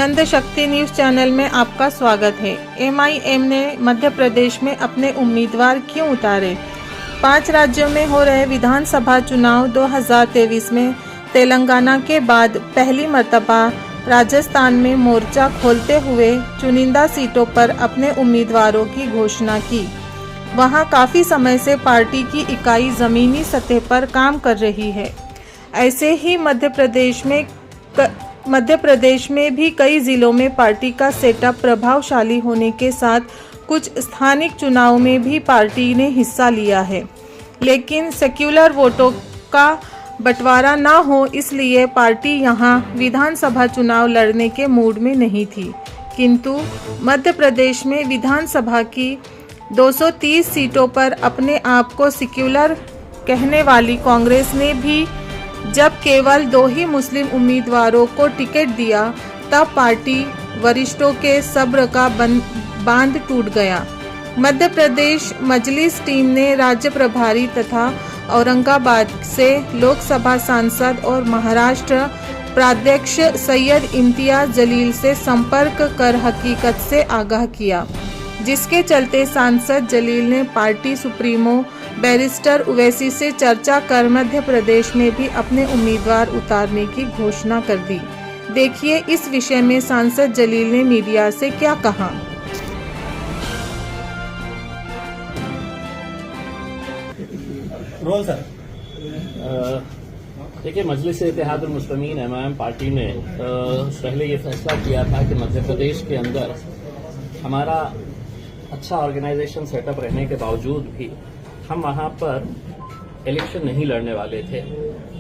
नंद शक्ति news channel में आपका स्वागत है। MIM ने मध्य प्रदेश में अपने उम्मीदवार क्यों उतारे? 5 राज्यों में हो रहे विधानसभा चुनाव 2023 में तेलंगाना के बाद पहली मर्तबा राजस्थान में मोर्चा खोलते हुए चुनिंदा सीटों पर अपने उम्मीदवारों की घोषणा की। वहां काफी समय से पार्टी की इकाई जमीनी सतह पर काम कर रही है। ऐसे ही मध्य प्रदेश में भी कई जिलों में पार्टी का सेटअप प्रभावशाली होने के साथ कुछ स्थानिक चुनाव में भी पार्टी ने हिस्सा लिया है, लेकिन सेक्युलर वोटों का बंटवारा न हो इसलिए पार्टी यहां विधानसभा चुनाव लड़ने के मूड में नहीं थी। किंतु मध्य प्रदेश में विधानसभा की 230 सीटों पर अपने आप को सेक्युलर कहने वाली कांग्रेस ने भी जब केवल 2 ही मुस्लिम उम्मीदवारों को टिकट दिया, तब पार्टी वरिष्ठों के सब्र का बांध टूट गया। मध्य प्रदेश मजलिस टीम ने राज्य प्रभारी तथा औरंगाबाद से लोकसभा सांसद और महाराष्ट्र प्राध्यक्ष सैयद इम्तियाज जलील से संपर्क कर हकीकत से आगाह किया, जिसके चलते सांसद जलील ने पार्टी सुप्रीमो बैरिस्टर उवैसी से चर्चा कर मध्य प्रदेश में भी अपने उम्मीदवार उतारने की घोषणा कर दी। देखिए इस विषय में सांसद जलील ने मीडिया से क्या कहा। Role sir. देखिए, मजलिस इत्तेहादुल मुस्लिमीन MIM पार्टी ने पहले ये फैसला किया था कि मध्य प्रदेश के अंदर हमारा अच्छा ऑर्गेनाइजेशन सेटअप रहने के बावजूद भी हम वहां पर इलेक्शन नहीं लड़ने वाले थे।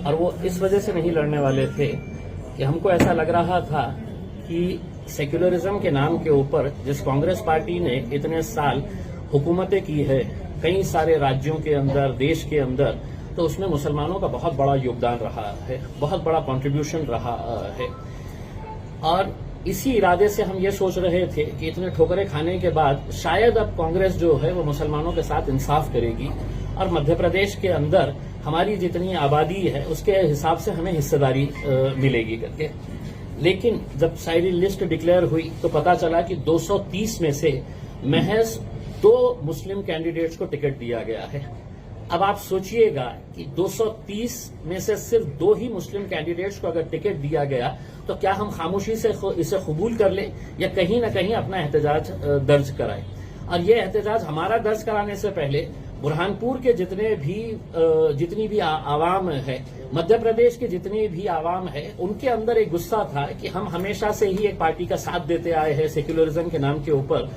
और वो इस वजह से नहीं लड़ने वाले थे कि हमको ऐसा लग रहा था कि सेक्युलरिज्म के नाम के ऊपर जिस कांग्रेस पार्टी ने इतने साल हुकूमतें की है कई सारे राज्यों के अंदर, देश के अंदर, तो उसमें मुसलमानों का बहुत बड़ा योगदान रहा है, बहुत बड़ा कंट्रीब्यूशन रहा है। और इसी इरादे से हम ये सोच रहे थे कि इतने ठोकरें खाने के बाद शायद अब कांग्रेस जो है वो मुसलमानों के साथ इंसाफ करेगी और मध्य प्रदेश के अंदर हमारी जितनी आबादी है उसके हिसाब से हमें हिस्सेदारी मिलेगी करके। लेकिन जब सारी लिस्ट डिक्लेयर हुई तो पता चला कि 230 में से महज 2 मुस्लिम कैंडिडेट्स को टिकट दिया गया है। अब आप सोचिएगा कि 230 में से सिर्फ 2 ही मुस्लिम कैंडिडेट्स को अगर टिकट दिया गया तो क्या हम खामोशी से इसे कबूल कर लें या कहीं न कहीं अपना एहतजाज दर्ज कराएं। और ये एहतजाज हमारा दर्ज कराने से पहले बुरहानपुर के जितनी भी आवाम है, मध्य प्रदेश के जितनी भी आवाम है, उनके अंदर एक गुस्सा था कि हम हमेशा से ही एक पार्टी का साथ देते आए हैं सेक्युलरिज्म के नाम के ऊपर।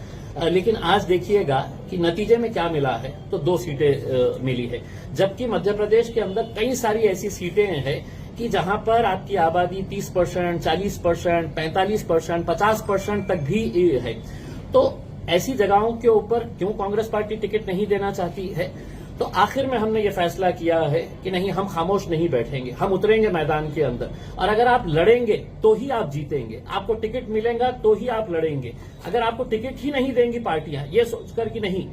लेकिन आज देखिएगा कि नतीजे में क्या मिला है, तो 2 सीटें मिली है, जबकि मध्य प्रदेश के अंदर कई सारी ऐसी सीटें हैं कि जहां पर आपकी आबादी 30%, 40%, 45%, 50% तक भी है। तो ऐसी जगहों के ऊपर क्यों कांग्रेस पार्टी टिकट नहीं देना चाहती है? तो आखिर में हमने ये फैसला किया है कि नहीं, हम खामोश नहीं बैठेंगे, हम उतरेंगे मैदान के अंदर। और अगर आप लड़ेंगे तो ही आप जीतेंगे, आपको टिकट मिलेगा तो ही आप लड़ेंगे। अगर आपको टिकट ही नहीं देंगी पार्टियां ये सोचकर कि नहीं,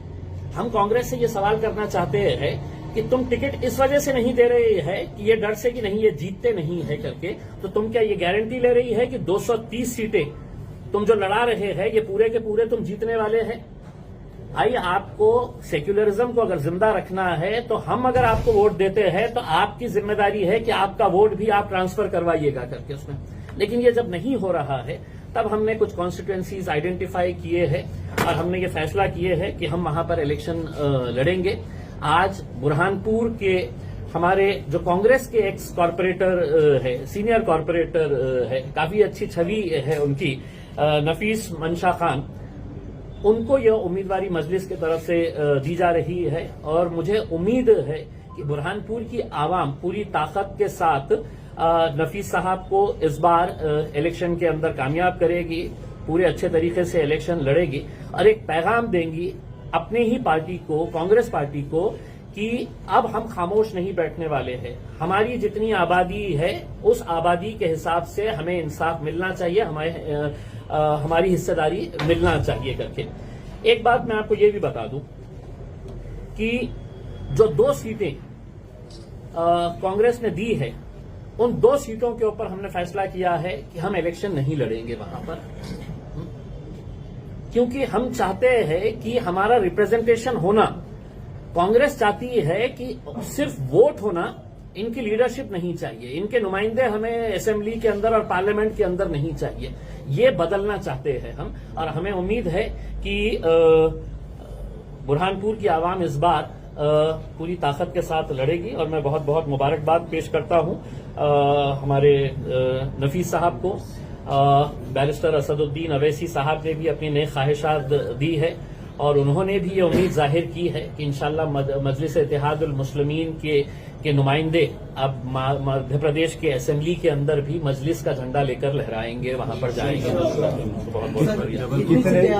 हम कांग्रेस से ये सवाल करना चाहते हैं कि तुम टिकट इस वजह से नहीं दे रहे है कि ये डर से कि नहीं ये जीतते नहीं है करके, तो तुम क्या ये गारंटी ले रही है कि 230 सीटें तुम जो लड़ा रहे हैं ये पूरे के पूरे तुम जीतने वाले हैं? भाई, आपको सेक्युलरिज्म को अगर जिंदा रखना है तो हम अगर आपको वोट देते हैं तो आपकी जिम्मेदारी है कि आपका वोट भी आप ट्रांसफर करवाइएगा करके उसमें। लेकिन ये जब नहीं हो रहा है तब हमने कुछ कॉन्स्टिट्यूएंसीज आइडेंटिफाई किए हैं और हमने ये फैसला किए है कि हम वहां पर इलेक्शन लड़ेंगे। आज बुरहानपुर के हमारे जो कांग्रेस के एक्स कॉर्पोरेटर है, सीनियर कॉर्पोरेटर है, काफी अच्छी छवि है उनकी, नफीस मंशा खान, उनको यह उम्मीदवारी मजलिस की तरफ से दी जा रही है। और मुझे उम्मीद है कि बुरहानपुर की आवाम पूरी ताकत के साथ नफीस साहब को इस बार इलेक्शन के अंदर कामयाब करेगी, पूरे अच्छे तरीके से इलेक्शन लड़ेगी और एक पैगाम देंगी अपने ही पार्टी को, कांग्रेस पार्टी को, कि अब हम खामोश नहीं बैठने वाले हैं। हमारी जितनी आबादी है उस आबादी के हिसाब से हमें इंसाफ मिलना चाहिए, हमारी हिस्सेदारी मिलना चाहिए करके। एक बात मैं आपको ये भी बता दूं कि जो 2 सीटें कांग्रेस ने दी है उन 2 सीटों के ऊपर हमने फैसला किया है कि हम इलेक्शन नहीं लड़ेंगे वहां पर, क्योंकि हम चाहते हैं कि हमारा रिप्रेजेंटेशन होना, कांग्रेस चाहती है कि सिर्फ वोट होना, इनकी लीडरशिप नहीं चाहिए, इनके नुमाइंदे हमें असेंबली के अंदर और पार्लियामेंट के अंदर नहीं चाहिए, ये बदलना चाहते हैं हम। और हमें उम्मीद है कि बुरहानपुर की आवाम इस बार पूरी ताकत के साथ लड़ेगी और मैं बहुत बहुत मुबारकबाद पेश करता हूं हमारे नफीस साहब को। बैरिस्टर असदुद्दीन अवैसी साहब ने भी अपनी नई ख्वाहिशात दी है और उन्होंने भी ये उम्मीद जाहिर की है कि इंशाल्लाह मजलिस इत्तेहादुल मुस्लिमीन के नुमाइंदे अब मध्य प्रदेश के असेंबली के अंदर भी मजलिस का झंडा लेकर लहराएंगे, वहां पर जाएंगे। बहुत बहुत बढ़िया।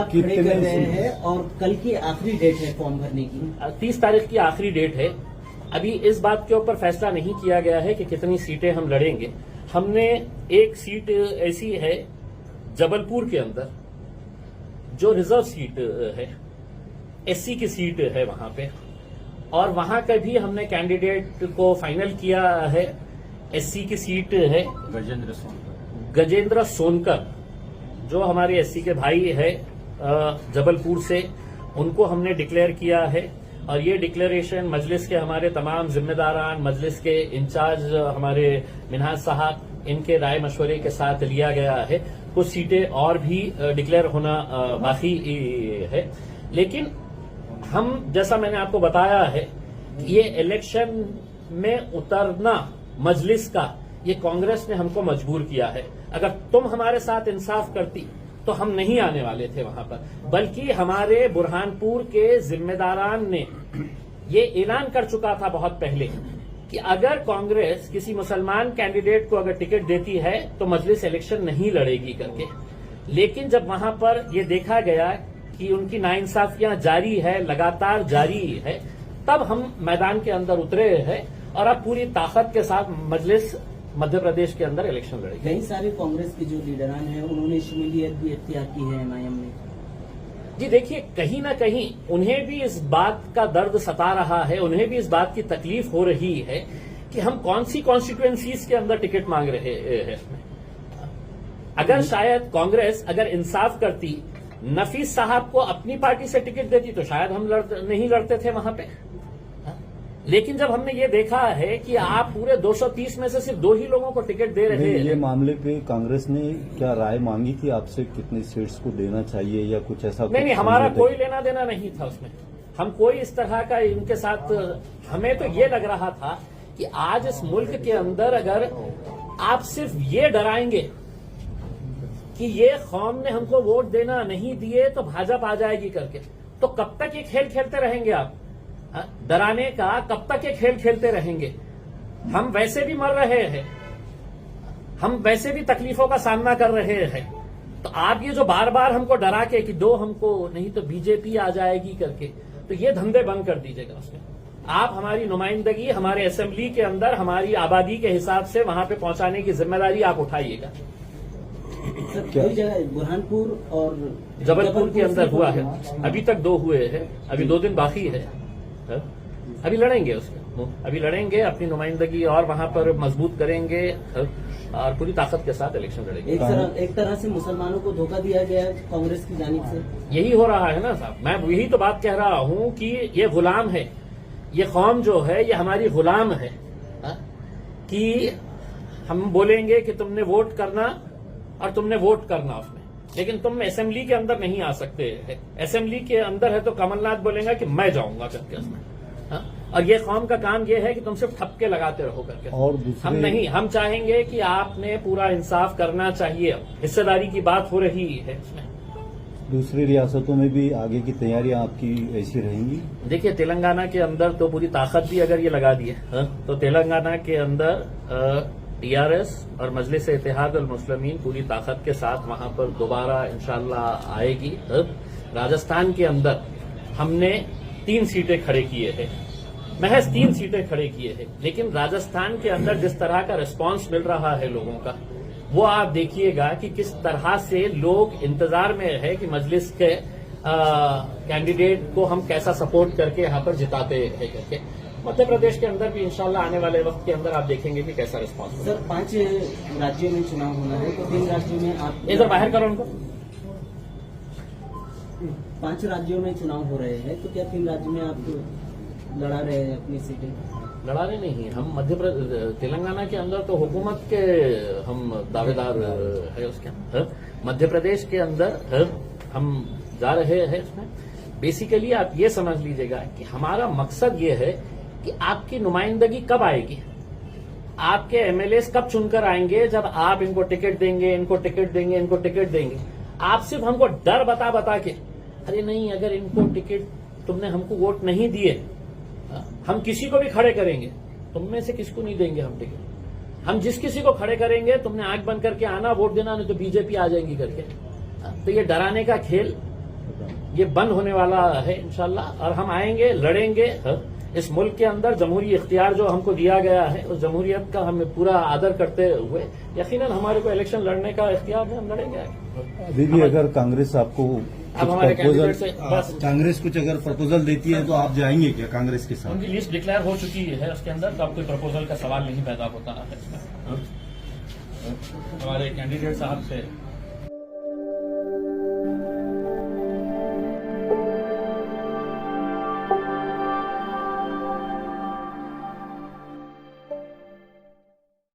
कितने कर रहे हैं और कल की आखिरी डेट है फॉर्म भरने की? 30 तारीख की आखिरी डेट है। अभी इस बात के ऊपर फैसला नहीं किया गया है कि कितनी सीटें हम लड़ेंगे। हमने एक सीट ऐसी है जबलपुर के अंदर जो रिजर्व सीट है, एससी की सीट है वहां पे, और वहां का भी हमने कैंडिडेट को फाइनल किया है। एससी की सीट है गजेंद्र सोनकर, जो हमारे एससी के भाई है जबलपुर से, उनको हमने डिक्लेयर किया है। और ये डिक्लेरेशन मजलिस के हमारे तमाम जिम्मेदारान, मजलिस के इंचार्ज हमारे मिनहाज साहब, इनके राय मशवरे के साथ लिया गया है। कुछ सीटें और भी डिक्लेयर होना बाकी है, लेकिन हम, जैसा मैंने आपको बताया है, ये इलेक्शन में उतरना मजलिस का, ये कांग्रेस ने हमको मजबूर किया है। अगर तुम हमारे साथ इंसाफ करती तो हम नहीं आने वाले थे वहां पर, बल्कि हमारे बुरहानपुर के जिम्मेदारान ने ये ऐलान कर चुका था बहुत पहले कि अगर कांग्रेस किसी मुसलमान कैंडिडेट को अगर टिकट देती है तो मजलिस इलेक्शन नहीं लड़ेगी करके। लेकिन जब वहां पर ये देखा गया कि उनकी नाइंसाफियां जारी है, लगातार जारी है, तब हम मैदान के अंदर उतरे हैं और अब पूरी ताकत के साथ मजलिस मध्य प्रदेश के अंदर इलेक्शन लड़ेगी। कई सारे कांग्रेस के जो लीडरान हैं उन्होंने शमूलियत भी इख्तियार की है एमआईएम में। जी देखिए, कहीं ना कहीं उन्हें भी इस बात का दर्द सता रहा है, उन्हें भी इस बात की तकलीफ हो रही है कि हम कौन सी कॉन्स्टिट्यूएंसीज के अंदर टिकट मांग रहे हैं। अगर शायद कांग्रेस अगर इंसाफ करती, नफीस साहब को अपनी पार्टी से टिकट देती, तो शायद हम नहीं लड़ते थे वहां पे। लेकिन जब हमने ये देखा है कि आप पूरे 230 में से सिर्फ 2 ही लोगों को टिकट दे रहे हैं। ये मामले पे कांग्रेस ने क्या राय मांगी थी आपसे, कितनी सीट्स को देना चाहिए या कुछ ऐसा? नहीं, हमारा कोई लेना देना नहीं था उसमें। हम कोई इस तरह का इनके साथ, हमें तो ये लग रहा था कि आज इस मुल्क के अंदर अगर आप सिर्फ ये डराएंगे कि ये कौम ने हमको वोट देना नहीं दिए तो भाजपा आ जाएगी करके, तो कब तक ये खेल खेलते रहेंगे आप? डराने का कब तक ये खेल खेलते रहेंगे? हम वैसे भी मर रहे हैं, हम वैसे भी तकलीफों का सामना कर रहे हैं, तो आप ये जो बार बार हमको डरा के कि 2 हमको नहीं तो बीजेपी आ जाएगी करके, तो ये धंधे बंद कर दीजिएगा उसमें। आप हमारी नुमाइंदगी हमारे असेंबली के अंदर हमारी आबादी के हिसाब से वहां पे पहुंचाने की जिम्मेदारी आप उठाइएगा। कई जगह बुरहानपुर और जबलपुर के अंदर हुआ है, अभी तक 2 हुए हैं, अभी 2 दिन बाकी है। अभी लड़ेंगे उसमें, अभी लड़ेंगे, अपनी नुमाइंदगी और वहां पर मजबूत करेंगे और पूरी ताकत के साथ इलेक्शन लड़ेंगे। एक तरह से मुसलमानों को धोखा दिया गया कांग्रेस की जानिब से। यही हो रहा है ना साहब, मैं यही तो बात कह रहा हूं कि ये गुलाम है, ये कौम जो है ये हमारी गुलाम है। कि हम बोलेंगे कि तुमने वोट करना और तुमने वोट करना उसमें, लेकिन तुम असेंबली के अंदर नहीं आ सकते है। असेंबली के अंदर है तो कमलनाथ बोलेगा कि मैं जाऊंगा करके उसमें। और ये कौम का काम ये है कि तुम सिर्फ ठपके लगाते रहो करके। और हम नहीं, हम चाहेंगे कि आपने पूरा इंसाफ करना चाहिए। हिस्सेदारी की बात हो रही है इसमें। दूसरी रियासतों में भी आगे की तैयारियां आपकी ऐसी रहेंगी? देखिए, तेलंगाना के अंदर तो पूरी ताकत भी अगर ये लगा दी है तो तेलंगाना के अंदर टीआरएस और मजलिस इत्तेहादुल मुस्लिमीन पूरी ताकत के साथ वहां पर दोबारा इंशाल्लाह आएगी। राजस्थान के अंदर हमने 3 सीटें खड़े किए हैं, महज 3 सीटें खड़े किए हैं, लेकिन राजस्थान के अंदर जिस तरह का रिस्पांस मिल रहा है लोगों का, वो आप देखिएगा कि किस तरह से लोग इंतजार में है कि मजलिस के कैंडिडेट को हम कैसा सपोर्ट करके यहां पर जिताते हैं करके। मध्य प्रदेश के अंदर भी इंशाल्लाह आने वाले वक्त के अंदर आप देखेंगे कि कैसा रिस्पॉन्स होगा। सर 5 राज्यों में चुनाव होना है तो 3 राज्यों में आप इधर बाहर करो उनको। 5 राज्यों में चुनाव हो रहे हैं तो क्या 3 राज्यों में आप लड़ा रहे हैं अपनी सीटें? लड़ा रहे नहीं, हम मध्य प्रदेश तेलंगाना के अंदर तो हुकूमत के हम दावेदार है उसके अंदर। मध्य प्रदेश के अंदर हम जा रहे हैं उसमें। बेसिकली आप ये समझ लीजिएगा कि हमारा मकसद ये है कि आपकी नुमाइंदगी कब आएगी, आपके एमएलए कब चुनकर आएंगे, जब आप इनको टिकट देंगे, इनको टिकट देंगे, इनको टिकट देंगे। आप सिर्फ हमको डर बता बता के, अरे नहीं अगर इनको टिकट तुमने हमको वोट नहीं दिए, हम किसी को भी खड़े करेंगे, तुम में से किसको नहीं देंगे हम टिकट, हम जिस किसी को खड़े करेंगे तुमने आंख बंद करके आना, वोट देना, नहीं तो बीजेपी आ जाएगी करके। तो ये डराने का खेल ये बंद होने वाला है इंशाल्लाह, और हम आएंगे, लड़ेंगे। इस मुल्क के अंदर जमहूरी इख्तियार जो हमको दिया गया है उस जमहूरियत का हमें पूरा आदर करते हुए यकीनन हमारे को इलेक्शन लड़ने का इख्तियार है, हम लड़ेंगे। दीदी अगर कांग्रेस आपको अब हमारे प्रपोजल, कैंडिडेट से बस कांग्रेस कुछ अगर प्रपोजल देती है तो आप जाएंगे क्या कांग्रेस के साथ? उनकी लिस्ट डिक्लेयर हो चुकी है उसके अंदर, तो अब कोई प्रपोजल का सवाल नहीं पैदा होता है इसमें। हमारे कैंडिडेट साहब से